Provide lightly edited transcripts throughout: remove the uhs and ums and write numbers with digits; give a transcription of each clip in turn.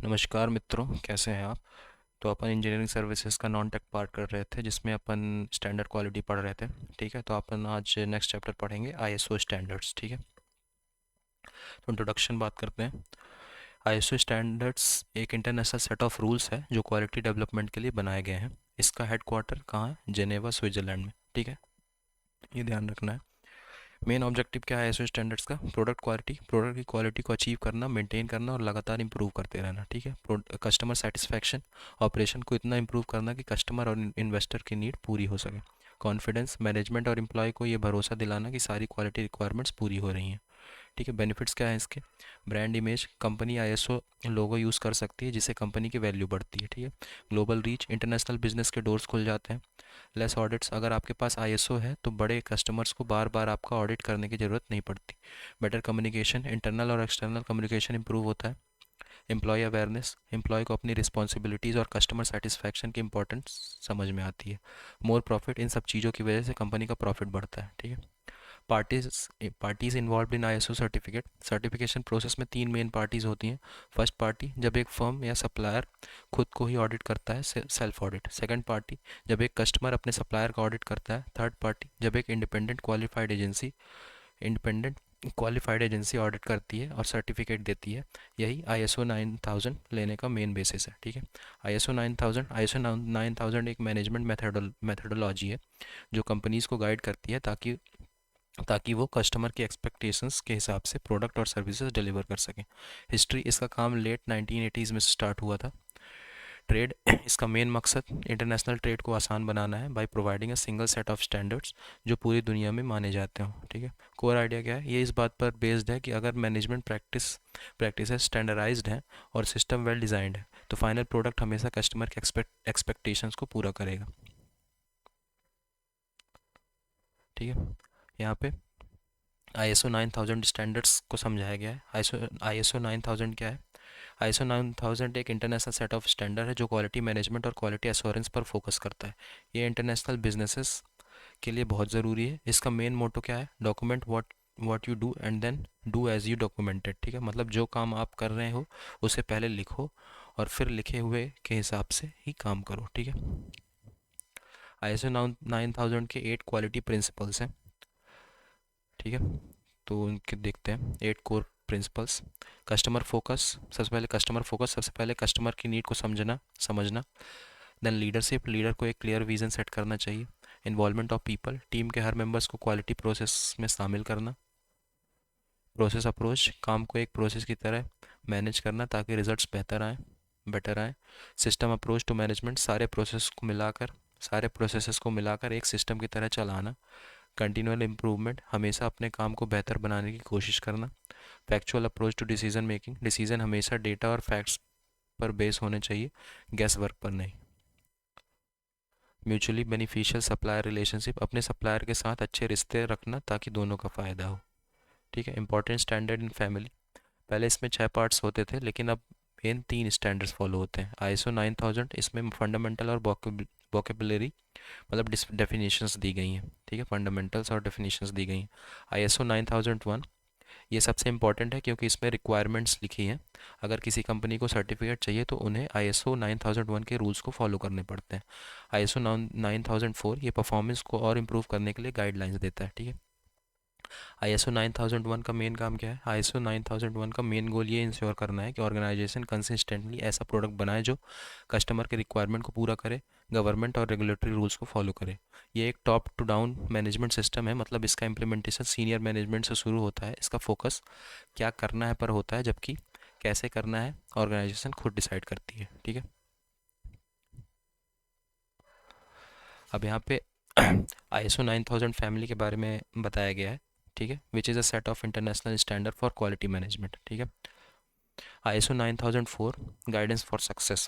नमस्कार मित्रों, कैसे हैं आप। तो अपन इंजीनियरिंग सर्विसेज का नॉन टेक पार्ट कर रहे थे जिसमें अपन स्टैंडर्ड क्वालिटी पढ़ रहे थे। ठीक है, तो अपन आज नेक्स्ट चैप्टर पढ़ेंगे आईएसओ स्टैंडर्ड्स। ठीक है, तो इंट्रोडक्शन बात करते हैं। आईएसओ स्टैंडर्ड्स एक इंटरनेशनल सेट ऑफ रूल्स है जो क्वालिटी डेवलपमेंट के लिए बनाए गए हैं। इसका हेडक्वार्टर कहाँ है? जेनेवा, स्विट्जरलैंड में। ठीक है, ये ध्यान रखना है। मेन ऑब्जेक्टिव क्या है आईएसओ स्टैंडर्ड्स का? प्रोडक्ट की क्वालिटी को अचीव करना, मेंटेन करना और लगातार इंप्रूव करते रहना। ठीक है, कस्टमर सेटिस्फैक्शन, ऑपरेशन को इतना इंप्रूव करना कि कस्टमर और इन्वेस्टर की नीड पूरी हो सके। कॉन्फिडेंस, मैनेजमेंट और एम्प्लॉय को ये भरोसा दिलाना कि सारी क्वालिटी रिक्वायरमेंट्स पूरी हो रही हैं। ठीक है, बेनिफिट्स क्या है इसके? ब्रांड इमेज, कंपनी आईएसओ लोगो यूज़ कर सकती है जिससे कंपनी की वैल्यू बढ़ती है। ठीक है, ग्लोबल रीच, इंटरनेशनल बिजनेस के डोर्स खुल जाते हैं। लेस ऑडिट्स, अगर आपके पास आईएसओ है तो बड़े कस्टमर्स को बार बार आपका ऑडिट करने की ज़रूरत नहीं पड़ती। बेटर कम्युनिकेशन, इंटरनल और एक्सटर्नल कम्युनिकेशन इंप्रूव होता है। एम्प्लॉय अवेयरनेस, एम्प्लॉय को अपनी रिस्पॉन्सिबिलिटीज़ और कस्टमर सेटिस्फैक्शन की इंपॉर्टेंस समझ में आती है। मोर प्रॉफिट, इन सब चीज़ों की वजह से कंपनी का प्रॉफिट बढ़ता है। ठीक है, parties parties involve in ISO certificate, certification process में तीन मेन पार्टीज होती हैं। फर्स्ट पार्टी, जब एक फर्म या सप्लायर खुद को ही ऑडिट करता है, सेल्फ ऑडिट। सेकंड पार्टी, जब एक कस्टमर अपने सप्लायर का ऑडिट करता है। थर्ड पार्टी, जब एक इंडिपेंडेंट क्वालिफाइड एजेंसी ऑडिट करती है और सर्टिफिकेट देती है। यही आईएसओ 9000 लेने का मेन बेसिस है। ठीक है, आईएसओ 9000 एक मैनेजमेंट मेथडोलॉजी है जो कंपनीज को गाइड करती है ताकि वो कस्टमर की एक्सपेक्टेशंस के हिसाब से प्रोडक्ट और सर्विसेज डिलीवर कर सकें। हिस्ट्री, इसका काम लेट 1980s में स्टार्ट हुआ था। ट्रेड, इसका मेन मकसद इंटरनेशनल ट्रेड को आसान बनाना है by providing a single set of standards जो पूरी दुनिया में माने जाते हों। ठीक है, कोर आइडिया क्या है? ये इस बात पर बेस्ड है कि अगर मैनेजमेंट प्रैक्टिसेस स्टैंडर्डाइज्ड हैं और सिस्टम वेल डिजाइंड है तो फाइनल प्रोडक्ट हमेशा कस्टमर के एक्सपेक्टेशंस को पूरा करेगा। ठीक है, यहाँ पे आईएसओ 9000 स्टैंडर्ड्स को समझाया गया है। आईएसओ 9000 क्या है? आईएसओ 9000 एक इंटरनेशनल सेट ऑफ स्टैंडर्ड है जो क्वालिटी मैनेजमेंट और क्वालिटी एश्योरेंस पर फोकस करता है। ये इंटरनेशनल बिजनेसेस के लिए बहुत ज़रूरी है। इसका मेन मोटो क्या है? Document what you do and then do as you documented. ठीक है, मतलब जो काम आप कर रहे हो उसे पहले लिखो और फिर लिखे हुए के हिसाब से ही काम करो। ठीक है, आईएसओ 9000 के 8 क्वालिटी प्रिंसिपल्स हैं। ठीक है, तो उनके देखते हैं 8 कोर प्रिंसिपल्स। कस्टमर फोकस, सबसे पहले कस्टमर की नीड को समझना। देन लीडरशिप, लीडर को एक क्लियर विजन सेट करना चाहिए। इन्वॉल्वमेंट ऑफ पीपल, टीम के हर मेंबर्स को क्वालिटी प्रोसेस में शामिल करना। प्रोसेस अप्रोच, काम को एक प्रोसेस की तरह मैनेज करना ताकि रिजल्ट्स बेटर आए। सिस्टम अप्रोच टू मैनेजमेंट, सारे प्रोसेसेस को मिलाकर एक सिस्टम की तरह चलाना। कंटिन्यूअल इम्प्रूवमेंट, हमेशा अपने काम को बेहतर बनाने की कोशिश करना। Factual approach to decision making, decision हमेशा डेटा और फैक्ट्स पर बेस होने चाहिए, गैस वर्क पर नहीं। म्यूचुअली बेनिफिशियल सप्लायर रिलेशनशिप, अपने सप्लायर के साथ अच्छे रिश्ते रखना ताकि दोनों का फ़ायदा हो। ठीक है, इंपॉर्टेंट स्टैंडर्ड इन फैमिली, पहले इसमें 6 पार्ट्स होते थे लेकिन अब इन 3 स्टैंडर्ड्स फॉलो होते हैं। आईएसओ 9000, इसमें फंडामेंटल और वोकेबलरी मतलब डेफिनेशंस दी गई हैं। ठीक है, फंडामेंटल्स और डेफिनेशंस दी गई हैं। आईएसओ 9001, ये सबसे इंपॉर्टेंट है क्योंकि इसमें रिक्वायरमेंट्स लिखी हैं। अगर किसी कंपनी को सर्टिफिकेट चाहिए तो उन्हें आईएसओ 9001 के रूल्स को फॉलो करने पड़ते हैं। आईएसओ 9004, ये परफॉर्मेंस को और इम्प्रूव करने के लिए गाइडलाइंस देता है। ठीक है, आईएसओ 9001 का मेन काम क्या है? आईएसओ 9001 का मेन गोल ये इंश्योर करना है कि ऑर्गेनाइजेशन कंसिस्टेंटली ऐसा प्रोडक्ट बनाए जो कस्टमर के रिक्वायरमेंट को पूरा करे, गवर्नमेंट और रेगुलेटरी रूल्स को फॉलो करे। ये एक top to down management system है, मतलब इसका इम्प्लीमेंटेशन सीनियर मैनेजमेंट से शुरू होता है। इसका फोकस क्या करना है पर होता है, जबकि कैसे करना है ऑर्गेनाइजेशन खुद डिसाइड करती है। ठीक है, अब यहाँ पे आईएसओ 9000 फैमिली के बारे में बताया गया है। ठीक है, which is a set of international standard for quality management. ठीक है, ISO 9004, guidance for success.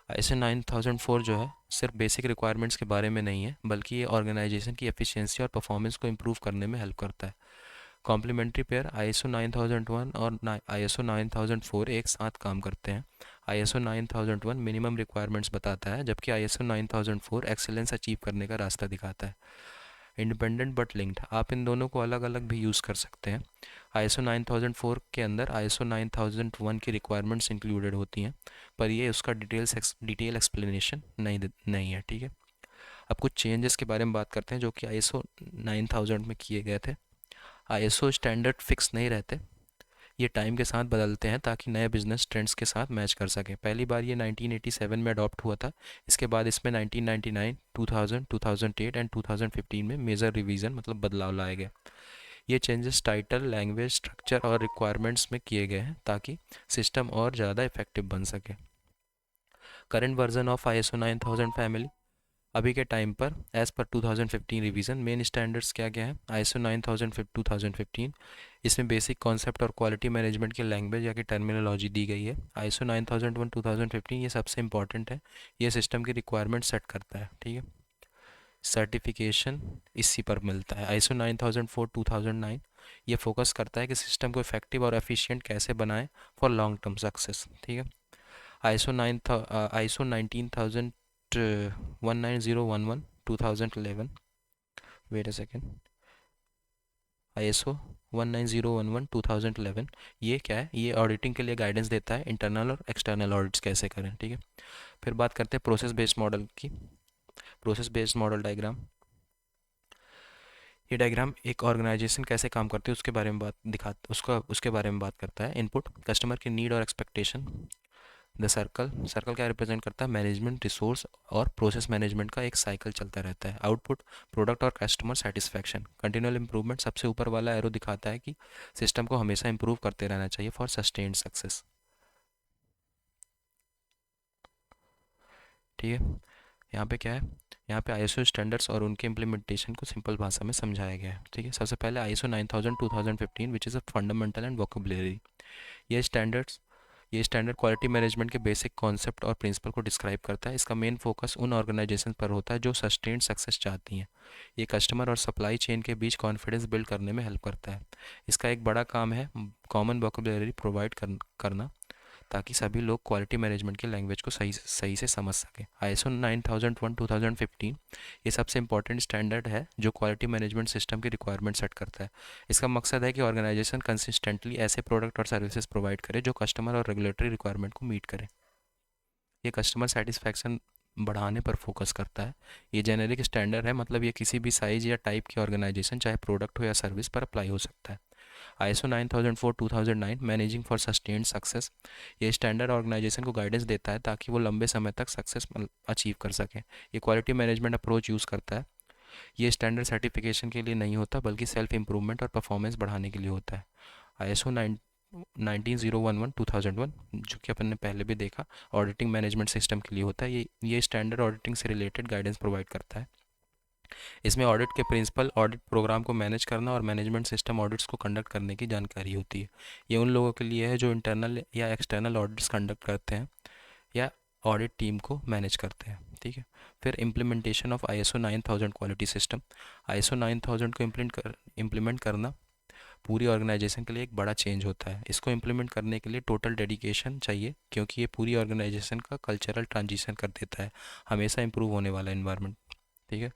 ISO 9004 जो है सिर्फ बेसिक रिक्वायरमेंट्स के बारे में नहीं है, बल्कि ये ऑर्गेनाइजेशन की एफिशिएंसी और परफॉर्मेंस को इम्प्रूव करने में हेल्प करता है। कॉम्प्लीमेंट्री पेयर, आईएसओ 9001 और आईएसओ 9004 एक साथ काम करते हैं। आईएसओ 9001 मिनिमम रिक्वायरमेंट्स बताता है, जबकि आईएसओ 9004 एक्सेलेंस अचीव करने का रास्ता दिखाता है। इंडिपेंडेंट बट लिंक्ड, आप इन दोनों को अलग अलग भी यूज़ कर सकते हैं। आईएसओ 9004 के अंदर आईएसओ 9001 की रिक्वायरमेंट्स इंक्लूडेड होती हैं, पर ये उसका डिटेल एक्सप्लेनेशन नहीं है, ठीक है। अब कुछ चेंजेस के बारे में बात करते हैं जो कि आईएसओ 9000 में किए गए थे। आईएसओ स्टैंडर्ड फिक्स नहीं रहते, ये टाइम के साथ बदलते हैं ताकि नए बिजनेस ट्रेंड्स के साथ मैच कर सकें। पहली बार ये 1987 में अडॉप्ट हुआ था। इसके बाद इसमें 1999, 2000, 2008 एंड 2015 में मेजर रिवीजन मतलब बदलाव लाए गए। ये चेंजेस टाइटल, लैंग्वेज, स्ट्रक्चर और रिक्वायरमेंट्स में किए गए हैं ताकि सिस्टम और ज़्यादा इफेक्टिव बन सके। Current version of ISO 9000 family, अभी के टाइम पर as per 2015 revision main standards क्या क्या हैं। आईएसओ 9000 2015, इसमें बेसिक कॉन्सेप्ट और क्वालिटी मैनेजमेंट की लैंग्वेज या की टर्मिनोलॉजी दी गई है। आईएसओ 9001 2015 ये सबसे इंपॉर्टेंट है, ये सिस्टम की रिक्वायरमेंट सेट करता है, ठीक है। सर्टिफिकेशन इसी पर मिलता है। आईएसओ 9004 2009 ये फोकस करता है कि सिस्टम को इफेक्टिव और एफिशिएंट कैसे बनाएं फॉर लॉन्ग टर्म सक्सेस, ठीक है। ISO 19000 19011 2011, wait a second, ISO 19011 2011 ये क्या है, ये ऑडिटिंग के लिए गाइडेंस देता है, इंटरनल और एक्सटर्नल ऑडिट्स कैसे करें, ठीक है। फिर बात करते हैं प्रोसेस बेस्ड मॉडल की। प्रोसेस बेस्ड मॉडल डायग्राम, ये डायग्राम एक ऑर्गेनाइजेशन कैसे काम करती है उसके बारे में उसके बारे में बात करता है। इनपुट कस्टमर की नीड और एक्सपेक्टेशन। द सर्कल, सर्कल क्या रिप्रेजेंट करता है, मैनेजमेंट, रिसोर्स और प्रोसेस मैनेजमेंट का एक साइकिल चलता रहता है। आउटपुट प्रोडक्ट और कस्टमर सेटिस्फैक्शन, कंटिन्यूअल इंप्रूवमेंट, सबसे ऊपर वाला एरो दिखाता है कि सिस्टम को हमेशा इंप्रूव करते रहना चाहिए फॉर सस्टेन्ड सक्सेस, ठीक है। यहाँ पे क्या है, यहाँ पे आईएसओ स्टैंडर्ड्स और उनके इम्प्लीमेंटेशन को सिंपल भाषा में समझाया गया है, ठीक है। सबसे पहले ISO 9000 2015 which is a fundamental and vocabulary. ये स्टैंडर्ड्स ये स्टैंडर्ड क्वालिटी मैनेजमेंट के बेसिक कॉन्सेप्ट और प्रिंसिपल को डिस्क्राइब करता है। इसका मेन फोकस उन ऑर्गेनाइजेशन पर होता है जो सस्टेन्ड सक्सेस चाहती हैं। ये कस्टमर और सप्लाई चेन के बीच कॉन्फिडेंस बिल्ड करने में हेल्प करता है। इसका एक बड़ा काम है कॉमन वोकेबुलरी प्रोवाइड करना ताकि सभी लोग क्वालिटी मैनेजमेंट की लैंग्वेज को सही सही से समझ सकें। आईएसओ 9001 2015 ये सबसे इंपॉर्टेंट स्टैंडर्ड है जो क्वालिटी मैनेजमेंट सिस्टम की रिक्वायरमेंट सेट करता है। इसका मकसद है कि ऑर्गेनाइजेशन कंसिस्टेंटली ऐसे प्रोडक्ट और सर्विसेज प्रोवाइड करे जो कस्टमर और रेगुलेटरी रिक्वायरमेंट को मीट करें। ये कस्टमर सेटिस्फैक्शन बढ़ाने पर फोकस करता है। ये जेनेरिक स्टैंडर्ड है, मतलब ये किसी भी साइज या टाइप की ऑर्गेनाइजेशन चाहे प्रोडक्ट हो या सर्विस पर अप्लाई हो सकता है। ISO 9004 2009 managing for sustained success, ये स्टैंडर्ड ऑर्गेनाइजेशन को गाइडेंस देता है ताकि वो लंबे समय तक सक्सेस अचीव कर सकें। ये क्वालिटी मैनेजमेंट अप्रोच यूज़ करता है। ये स्टैंडर्ड सर्टिफिकेशन के लिए नहीं होता बल्कि सेल्फ इंप्रूवमेंट और परफॉर्मेंस बढ़ाने के लिए होता है। आईएसओ 19011 2001 जो कि अपन ने पहले भी देखा, ऑडिटिंग मैनेजमेंट सिस्टम के लिए होता है। ये स्टैंडर्ड ऑडिटिंग से रिलेटेड गाइडेंस प्रोवाइड करता है। इसमें ऑडिट के प्रिंसिपल, ऑडिट प्रोग्राम को मैनेज करना और मैनेजमेंट सिस्टम ऑडिट्स को कंडक्ट करने की जानकारी होती है। ये उन लोगों के लिए है जो इंटरनल या एक्सटर्नल ऑडिट्स कंडक्ट करते हैं या ऑडिट टीम को मैनेज करते हैं, ठीक है। फिर implementation of ISO 9000 quality system, ISO 9000 को इम्प्लीमेंट करना पूरी ऑर्गेनाइजेशन के लिए एक बड़ा चेंज होता है। इसको इम्प्लीमेंट करने के लिए टोटल डेडिकेशन चाहिए क्योंकि ये पूरी ऑर्गेनाइजेशन का कल्चरल ट्रांजिशन कर देता है, हमेशा इंप्रूव होने वाला इन्वायरमेंट, ठीक है।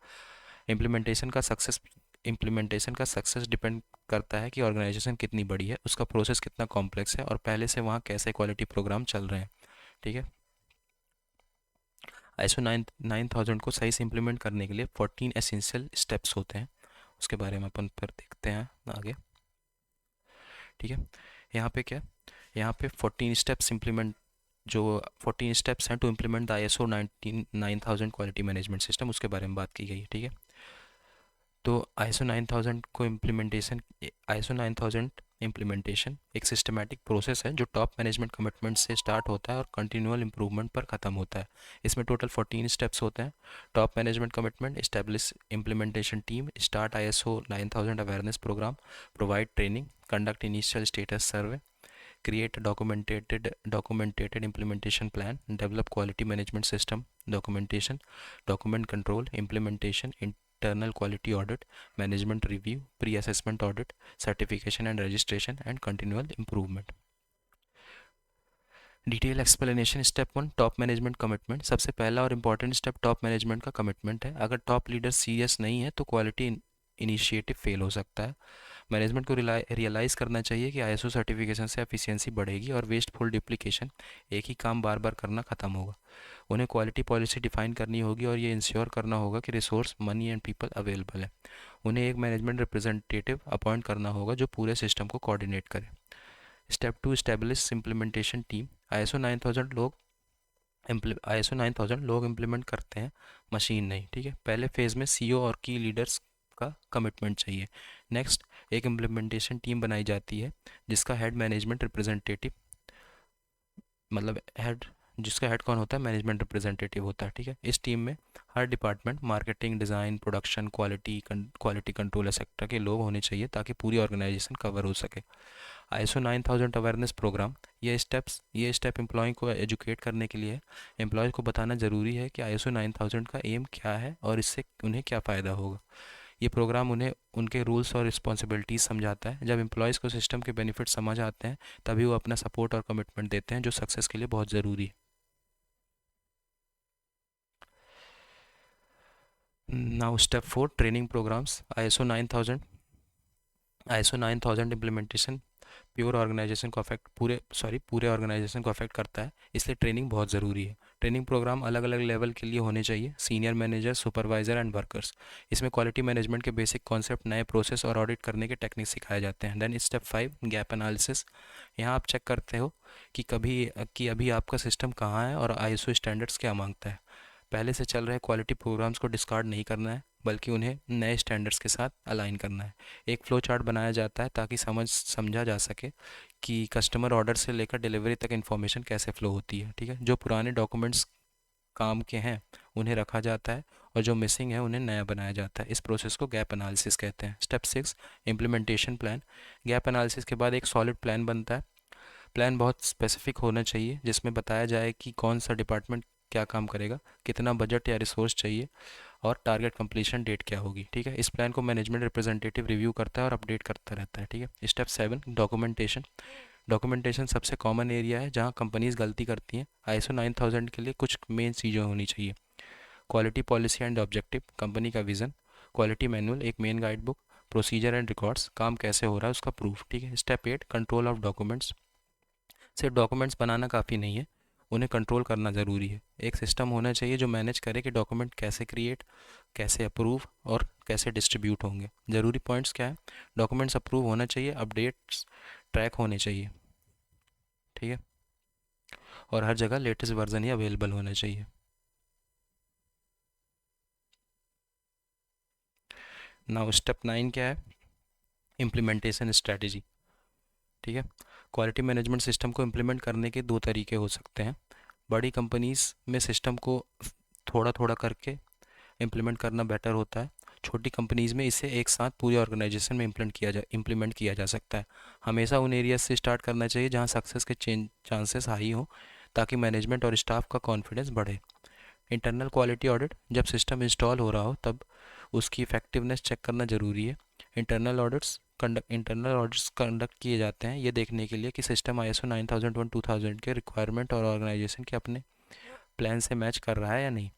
इम्प्लीमेंटेशन का सक्सेस इम्प्लीमेंटेशन का सक्सेस डिपेंड करता है कि ऑर्गेनाइजेशन कितनी बड़ी है, उसका प्रोसेस कितना कॉम्प्लेक्स है और पहले से वहाँ कैसे क्वालिटी प्रोग्राम चल रहे हैं, ठीक है। आईएसओ 9000 को सही से इम्प्लीमेंट करने के लिए 14 एसेंशियल स्टेप्स होते हैं, उसके बारे में अपन फिर देखते हैं आगे, ठीक है। यहाँ पे क्या, यहाँ पे 14 स्टेप्स इम्प्लीमेंट जो 14 स्टेप्स हैं to implement the ISO 9000 quality management system, उसके बारे में बात की गई है, ठीक है। तो आईएसओ 9000 इम्प्लीमेंटेशन एक सिस्टमैटिक प्रोसेस है जो टॉप मैनेजमेंट कमिटमेंट से स्टार्ट होता है और कंटिन्यूअल इंप्रूवमेंट पर ख़त्म होता है। इसमें टोटल 14 स्टेप्स होते हैं। Top management commitment, establish implementation team, start ISO 9000 awareness programme, provide training, conduct initial status survey, create a documented implementation plan, develop quality management system documentation, document control, implementation, internal quality audit, management review, pre-assessment audit, certification and registration, and continual improvement. Detail explanation. Step 1 top management commitment, सबसे पहला और important step top management का commitment है। अगर top leader serious नहीं है तो quality initiative fail हो सकता है। मैनेजमेंट को रियलाइज़ करना चाहिए कि आईएसओ सर्टिफिकेशन से एफिशिएंसी बढ़ेगी और वेस्टफुल डुप्लीकेशन, एक ही काम बार बार करना ख़त्म होगा। उन्हें क्वालिटी पॉलिसी डिफाइन करनी होगी और ये इंश्योर करना होगा कि resource, money and people available है। उन्हें एक मैनेजमेंट रिप्रेजेंटेटिव अपॉइंट करना होगा जो पूरे सिस्टम को कोऑर्डिनेट करे। Step 2, establish implementation team. ISO 9000 लोग आईएसओ 9000 लोग इम्प्लीमेंट करते हैं, मशीन नहीं, ठीक है। पहले फेज़ में सीईओ और की लीडर्स का कमिटमेंट चाहिए। नेक्स्ट, एक इम्प्लीमेंटेशन टीम बनाई जाती है जिसका हेड मैनेजमेंट रिप्रेजेंटेटिव, मतलब हेड, जिसका हेड कौन होता है, मैनेजमेंट रिप्रेजेंटेटिव होता है, ठीक है। इस टीम में हर department, marketing, design, production, quality control sector के लोग होने चाहिए ताकि पूरी ऑर्गेनाइजेशन कवर हो सके। आईएसओ 9000 अवेयरनेस प्रोग्राम, ये स्टेप एम्प्लॉय को एजुकेट करने के लिए है। एम्प्लॉय को बताना ज़रूरी है कि आईएसओ 9000 का एम क्या है और इससे उन्हें क्या फ़ायदा होगा। ये प्रोग्राम उन्हें उनके रूल्स और रिस्पॉन्सिबिलिटीज़ समझाता है। जब एम्प्लॉयज़ को सिस्टम के बेनिफिट समझ आते हैं तभी वो अपना सपोर्ट और कमिटमेंट देते हैं, जो सक्सेस के लिए बहुत ज़रूरी है। Now step 4, training programmes. ISO 9000 implementation पूरे ऑर्गेनाइजेशन को अफेक्ट करता है, इसलिए ट्रेनिंग बहुत ज़रूरी है। ट्रेनिंग प्रोग्राम अलग अलग लेवल के लिए होने चाहिए, senior manager, supervisor and workers. इसमें क्वालिटी मैनेजमेंट के बेसिक कॉन्सेप्ट, नए प्रोसेस और ऑडिट करने के टेक्निक सिखाए जाते हैं। Then step 5, gap analysis. यहाँ आप चेक करते हो कि अभी आपका सिस्टम कहाँ है और आईएसओ स्टैंडर्ड्स क्या मांगता है। पहले से चल रहे क्वालिटी प्रोग्राम्स को डिस्कार्ड नहीं करना है, बल्कि उन्हें नए स्टैंडर्ड्स के साथ अलाइन करना है। एक फ्लो चार्ट बनाया जाता है ताकि समझा जा सके कि कस्टमर ऑर्डर से लेकर डिलीवरी तक इन्फॉर्मेशन कैसे फ़्लो होती है, ठीक है। जो पुराने डॉक्यूमेंट्स काम के हैं उन्हें रखा जाता है और जो मिसिंग है उन्हें नया बनाया जाता है। इस प्रोसेस को गैप एनालिसिस कहते हैं। Step 6, implementation plan. Gap analysis के बाद एक सॉलिड प्लान बनता है। प्लान बहुत स्पेसिफिक होना चाहिए जिसमें बताया जाए कि कौन सा डिपार्टमेंट क्या काम करेगा, कितना बजट या रिसोर्स चाहिए और टारगेट कंप्लीशन डेट क्या होगी, ठीक है। इस प्लान को मैनेजमेंट रिप्रेजेंटेटिव रिव्यू करता है और अपडेट करता रहता है, ठीक है। Step 7, documentation. डॉक्यूमेंटेशन सबसे कॉमन एरिया है जहां कंपनीज गलती करती हैं। आईएसओ 9000 के लिए कुछ मेन चीज़ें होनी चाहिए। Quality policy and objective, company का विज़न। क्वालिटी मैनुअल, एक main guide book. Procedure and records, काम कैसे हो रहा है उसका प्रूफ, ठीक है। Step 8, control of documents. सिर्फ डॉक्यूमेंट्स बनाना काफ़ी नहीं है, उन्हें कंट्रोल करना ज़रूरी है। एक सिस्टम होना चाहिए जो मैनेज करे कि डॉक्यूमेंट कैसे क्रिएट, कैसे अप्रूव और कैसे डिस्ट्रीब्यूट होंगे। ज़रूरी पॉइंट्स क्या है, डॉक्यूमेंट्स अप्रूव होना चाहिए, अपडेट्स ट्रैक होने चाहिए, ठीक है, और हर जगह लेटेस्ट वर्जन ही अवेलेबल होना चाहिए। नाउ स्टेप 9 क्या है, इम्प्लीमेंटेशन स्ट्रेटजी, ठीक है। क्वालिटी मैनेजमेंट सिस्टम को इम्प्लीमेंट करने के दो तरीके हो सकते हैं। बड़ी कंपनीज़ में सिस्टम को थोड़ा थोड़ा करके इम्प्लीमेंट करना बेटर होता है। छोटी कंपनीज़ में इसे एक साथ पूरी ऑर्गेनाइजेशन में इम्प्लीमेंट किया जा सकता है। हमेशा उन एरियाज से स्टार्ट करना चाहिए जहां सक्सेस के चांसेस हाई हो, ताकि मैनेजमेंट और स्टाफ का कॉन्फिडेंस बढ़े। इंटरनल क्वालिटी ऑडिट, जब सिस्टम इंस्टॉल हो रहा हो तब उसकी इफेक्टिवनेस चेक करना ज़रूरी है। इंटरनल ऑडिट्स कंडक्ट किए जाते हैं ये देखने के लिए कि सिस्टम आईएसओ 9001 2000 के रिक्वायरमेंट और ऑर्गेनाइजेशन के अपने प्लान से मैच कर रहा है या नहीं।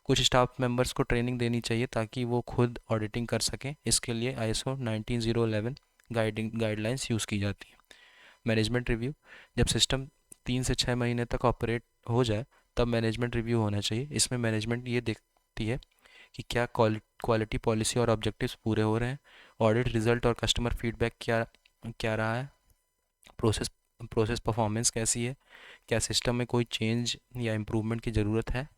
कुछ स्टाफ मेंबर्स को ट्रेनिंग देनी चाहिए ताकि वो खुद ऑडिटिंग कर सकें। इसके लिए आईएसओ 19011 गाइडलाइंस यूज़ की जाती है। मैनेजमेंट रिव्यू, जब सिस्टम 3 से 6 महीने तक ऑपरेट हो जाए तब मैनेजमेंट रिव्यू होना चाहिए। इसमें मैनेजमेंट ये देखती है कि क्या क्वालिटी पॉलिसी और ऑब्जेक्टिव्स पूरे हो रहे हैं, ऑडिट रिजल्ट और कस्टमर फीडबैक क्या क्या रहा है, प्रोसेस प्रोसेस परफॉर्मेंस कैसी है, क्या सिस्टम में कोई चेंज या इम्प्रूवमेंट की ज़रूरत है,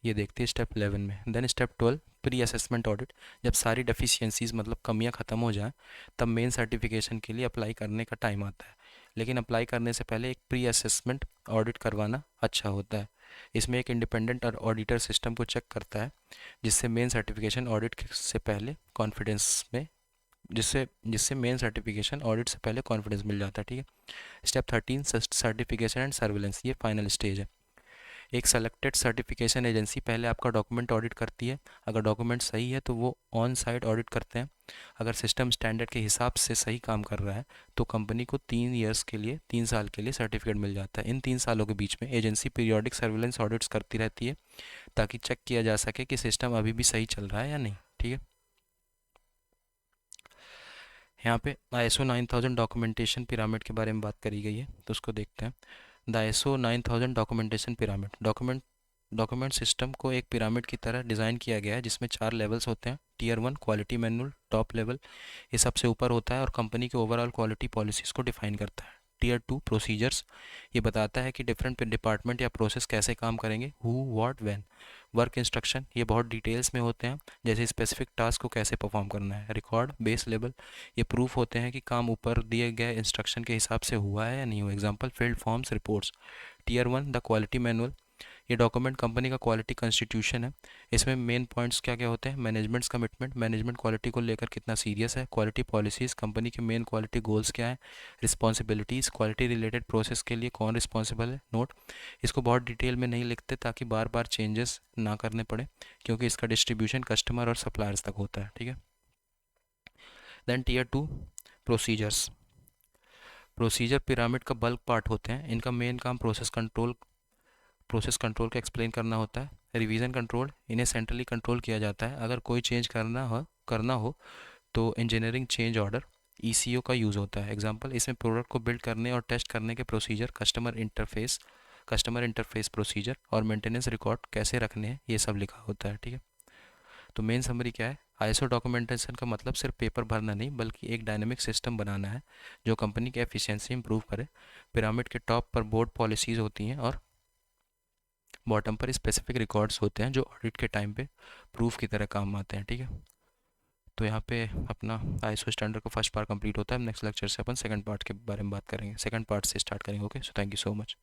ये देखते हैं स्टेप 11 में। Then step 12, pre assessment audit. जब सारी डेफिशिएंसीज मतलब कमियां ख़त्म हो जाएं तब मेन सर्टिफिकेशन के लिए अप्लाई करने का टाइम आता है। लेकिन अप्लाई करने से पहले एक प्री असेसमेंट ऑडिट करवाना अच्छा होता है। इसमें एक इंडिपेंडेंट और ऑडिटर सिस्टम को चेक करता है, जिससे मेन सर्टिफिकेशन ऑडिट से पहले कॉन्फिडेंस में जिससे जिससे मेन सर्टिफिकेशन ऑडिट से पहले कॉन्फिडेंस मिल जाता है, ठीक है। स्टेप 13, सर्टिफिकेशन एंड सर्विलेंस, ये फाइनल स्टेज है। एक सेलेक्टेड सर्टिफिकेशन एजेंसी पहले आपका डॉक्यूमेंट ऑडिट करती है। अगर डॉक्यूमेंट सही है तो वो ऑन साइट ऑडिट करते हैं। अगर सिस्टम स्टैंडर्ड के हिसाब से सही काम कर रहा है तो कंपनी को 3 साल के लिए सर्टिफिकेट मिल जाता है। इन 3 सालों के बीच में एजेंसी पीरियोडिक सर्विलेंस ऑडिट्स करती रहती है ताकि चेक किया जा सके कि सिस्टम अभी भी सही चल रहा है या नहीं, ठीक है। यहाँ पे ISO 9000 डॉक्यूमेंटेशन पिरामिड के बारे में बात करी गई है, तो उसको देखते हैं। The ISO 9000 documentation pyramid document system को एक पिरामिड की तरह डिज़ाइन किया गया है, जिसमें 4 लेवल्स होते हैं। Tier 1 quality manual, top level, ये सबसे ऊपर होता है और कंपनी के ओवरऑल क्वालिटी पॉलिसीज़ को डिफाइन करता है। टियर 2 प्रोसीजर्स, ये बताता है कि डिफरेंट डिपार्टमेंट या प्रोसेस कैसे काम करेंगे। Who, what, when. Work instruction, ये बहुत डिटेल्स में होते हैं, जैसे स्पेसिफिक टास्क को कैसे परफॉर्म करना है। रिकॉर्ड बेस लेवल, ये प्रूफ होते हैं कि काम ऊपर दिए गए इंस्ट्रक्शन के हिसाब से हुआ है या नहीं हुआ। Example field forms, reports. Tier 1 the quality manual, ये डॉक्यूमेंट कंपनी का क्वालिटी कॉन्स्टिट्यूशन है। इसमें मेन पॉइंट्स क्या क्या होते हैं। मैनेजमेंट्स कमिटमेंट, मैनेजमेंट क्वालिटी को लेकर कितना सीरियस है। क्वालिटी पॉलिसीज़, कंपनी के मेन क्वालिटी गोल्स क्या है। रिस्पॉन्सिबिलिटीज़, क्वालिटी रिलेटेड प्रोसेस के लिए कौन रिस्पॉन्सिबल है। नोट, इसको बहुत डिटेल में नहीं लिखते ताकि बार बार चेंजेस ना करने पड़े, क्योंकि इसका डिस्ट्रीब्यूशन कस्टमर और सप्लायर्स तक होता है, ठीक है। Then tier 2 procedures, procedure pyramid का बल्क पार्ट होते हैं। इनका मेन काम प्रोसेस कंट्रोल का एक्सप्लेन करना होता है। रिवीजन कंट्रोल, इन्हें सेंट्रली कंट्रोल किया जाता है। अगर कोई चेंज करना हो तो इंजीनियरिंग चेंज ऑर्डर, ECO का यूज़ होता है। एग्जांपल, इसमें प्रोडक्ट को बिल्ड करने और टेस्ट करने के प्रोसीजर, कस्टमर इंटरफेस प्रोसीजर और मेंटेनेंस रिकॉर्ड कैसे रखने हैं, ये सब लिखा होता है, ठीक है। तो मेन समरी क्या है। ISO डॉक्यूमेंटेशन का मतलब सिर्फ पेपर भरना नहीं, बल्कि एक डायनेमिक सिस्टम बनाना है जो कंपनी की एफिशिएंसी इंप्रूव करे। पिरामिड के टॉप पर बोर्ड पॉलिसीज़ होती हैं और बॉटम पर स्पेसिफिक रिकॉर्ड्स होते हैं जो ऑडिट के टाइम पे प्रूफ की तरह काम आते हैं, ठीक है। तो यहाँ पे अपना ISO स्टैंडर्ड का फर्स्ट पार्ट कंप्लीट होता है। नेक्स्ट लेक्चर से अपन सेकंड पार्ट के बारे में बात करेंगे, सेकंड पार्ट से स्टार्ट करेंगे। Okay, so thank you so much.